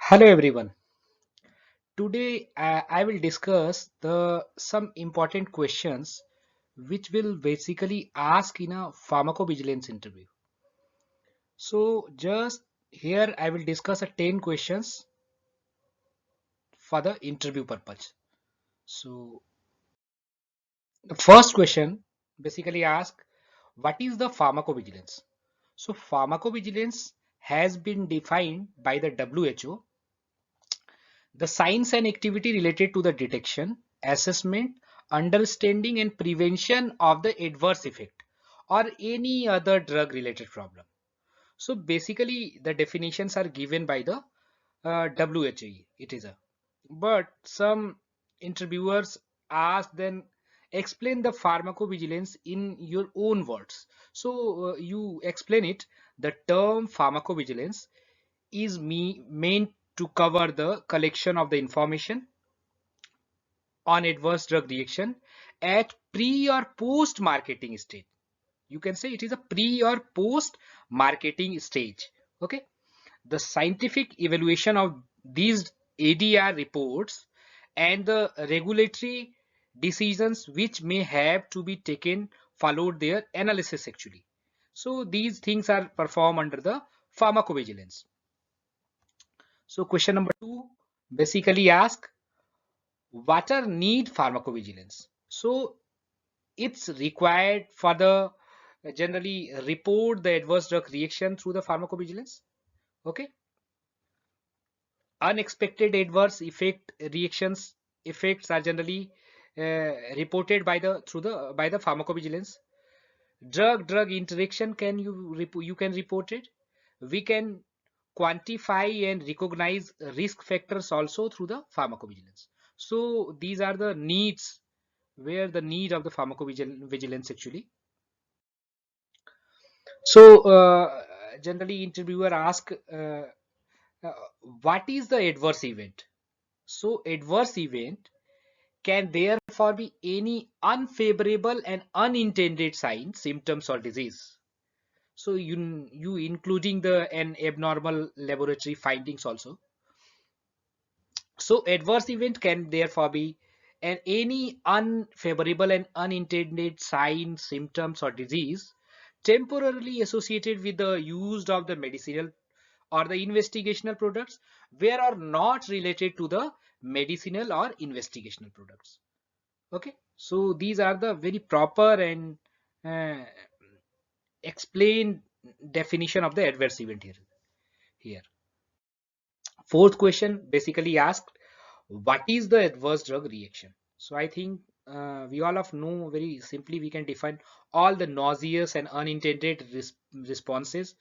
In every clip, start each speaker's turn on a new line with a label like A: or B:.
A: Hello everyone. Today I will discuss the some important questions which will basically ask in a pharmacovigilance interview. So just here I will discuss a 10 questions for the interview purpose. So the first question basically asks what is the pharmacovigilance? So pharmacovigilance has been defined by the WHO. The science and activity related to the detection, assessment, understanding and prevention of the adverse effect or any other drug related problem. So basically the definitions are given by the WHO. It is a but some interviewers ask then explain the pharmacovigilance in your own words. So you explain it. The term pharmacovigilance is meant to cover the collection of the information on adverse drug reaction at pre or post marketing stage. You can say it is a pre or post marketing stage. Okay, the scientific evaluation of these ADR reports and the regulatory decisions which may have to be taken followed their analysis actually. So these things are performed under the pharmacovigilance. So question number 2 basically ask what are need pharmacovigilance. So it's required for the generally report the adverse drug reaction through the pharmacovigilance. Okay, unexpected adverse reactions effects are generally reported by the through the by the pharmacovigilance. Drug interaction can you can report it. We can quantify and recognize risk factors also through the pharmacovigilance. So these are the needs where the need of the pharmacovigilance actually. So generally interviewer ask uh, what is the adverse event. So adverse event can therefore be any unfavorable and unintended signs, symptoms or disease. So you including the an abnormal laboratory findings also. So adverse event can therefore be any unfavorable and unintended sign, symptoms or disease temporarily associated with the use of the medicinal or the investigational products where are not related to the medicinal or investigational products. Okay, so these are the very proper and uh, explained definition of the adverse event here. Fourth question basically asked what is the adverse drug reaction. So I think we all of know very simply we can define all the nauseous and unintended responses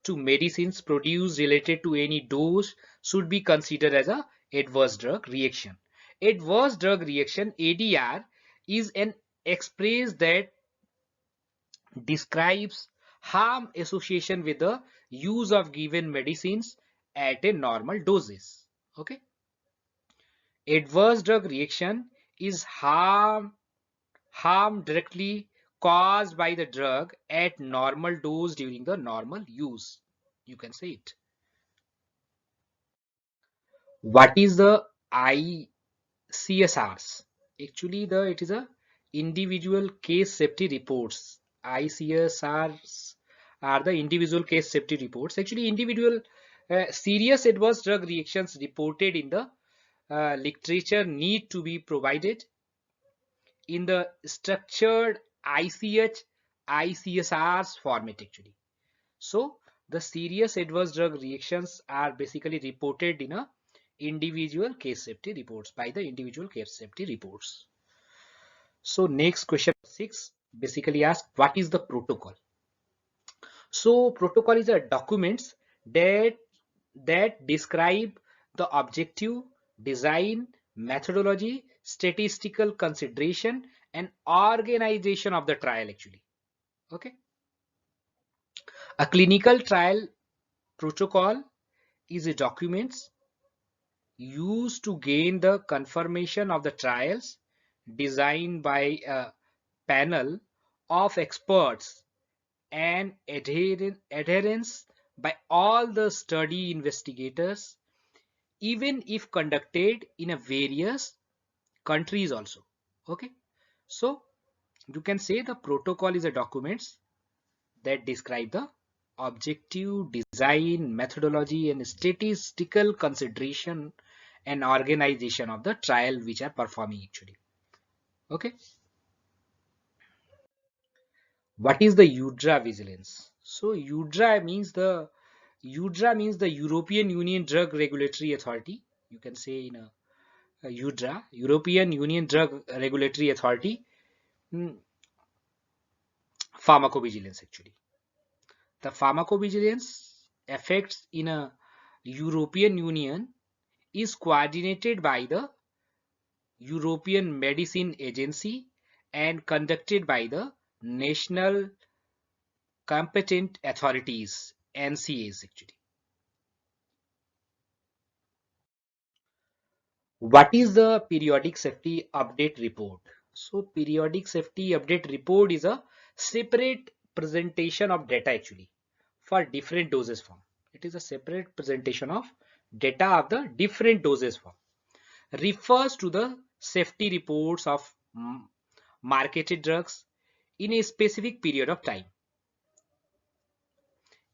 A: to medicines produced related to any dose should be considered as a adverse drug reaction. Adverse drug reaction ADR is an express that describes harm association with the use of given medicines at a normal doses. Okay, adverse drug reaction is harm directly caused by the drug at normal dose during the normal use. You can say it. What is the ICSRs? Actually, the it is a individual case safety reports. ICSRs are the individual case safety reports. Actually, individual serious adverse drug reactions reported in the literature need to be provided in the structured ICH ICSRs format actually. So the serious adverse drug reactions are basically reported in a individual case safety reports by the individual case safety reports. So next question 6 basically asks what is the protocol. So protocol is a documents that describe the objective, design, methodology, statistical consideration and organization of the trial actually. Okay, a clinical trial protocol is a documents used to gain the confirmation of the trials designed by a panel of experts and adherence by all the study investigators even if conducted in a various countries also. Okay, so you can say the protocol is a documents that describe the objective, design, methodology, and statistical consideration and organization of the trial which are performing actually. Okay, what is the UDRA vigilance? So UDRA means the European Union Drug Regulatory Authority. You can say in a UDRA, European Union Drug Regulatory Authority, mm, pharmacovigilance actually. The pharmacovigilance effects in a European Union is coordinated by the European Medicine Agency and conducted by the national competent authorities, NCAs actually. What is the periodic safety update report? So periodic safety update report is a separate presentation of data actually for different doses form. It is a separate presentation of data of the different doses form. Refers to the safety reports of marketed drugs in a specific period of time.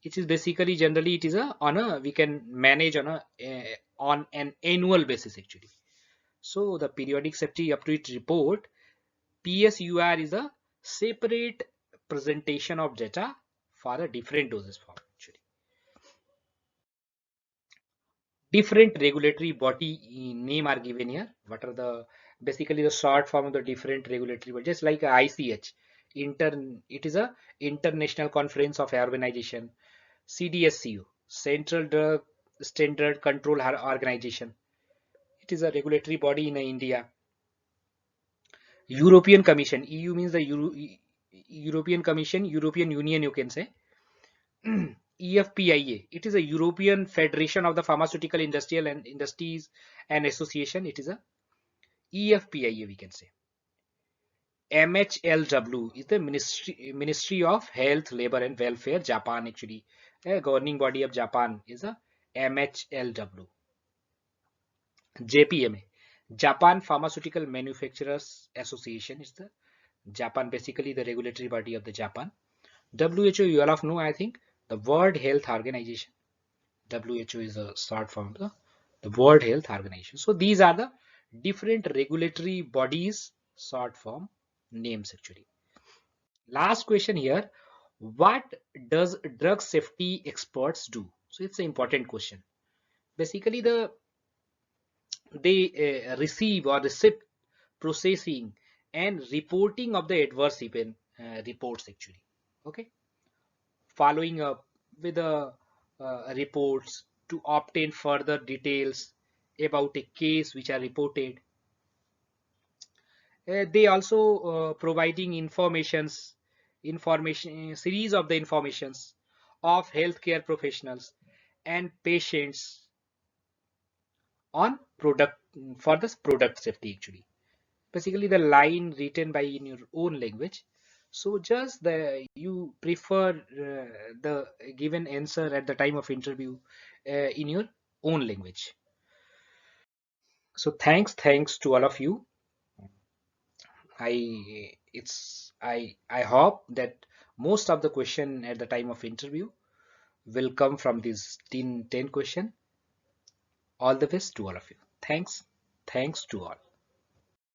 A: It is basically generally it is a on a we can manage on a on an annual basis actually. So the periodic safety update report PSUR is a separate presentation of data for a different doses form actually. Different regulatory body name are given here. What are the basically the short form of the different regulatory body? Just like ICH, it is a International Conference of Organization. CDSCO, Central Drug Standard Control Organization. It is a regulatory body in India. European Commission, EU means the European Commission, European Union you can say. EFPIA, it is a European Federation of the Pharmaceutical Industrial and Industries and Association. It is a EFPIA we can say. MHLW is the Ministry of Health, Labor and Welfare, Japan actually. A governing body of Japan is a MHLW. JPMA, Japan Pharmaceutical Manufacturers Association is the Japan, basically the regulatory body of the Japan. WHO, you all of know, I think, the World Health Organization. WHO is a short form of the World Health Organization. So these are the different regulatory bodies short form names actually. Last question here. What does drug safety experts do? So it's an important question. Basically, they receive or receive processing and reporting of the adverse event reports actually. Okay, following up with the reports to obtain further details about a case which are reported. They also providing information series of the informations of healthcare professionals and patients on product for this product safety actually. Basically the line written by in your own language. So just the you prefer the given answer at the time of interview in your own language. So thanks to all of you. I hope that most of the question at the time of interview will come from this 10 question. All the best to all of you. Thanks to all.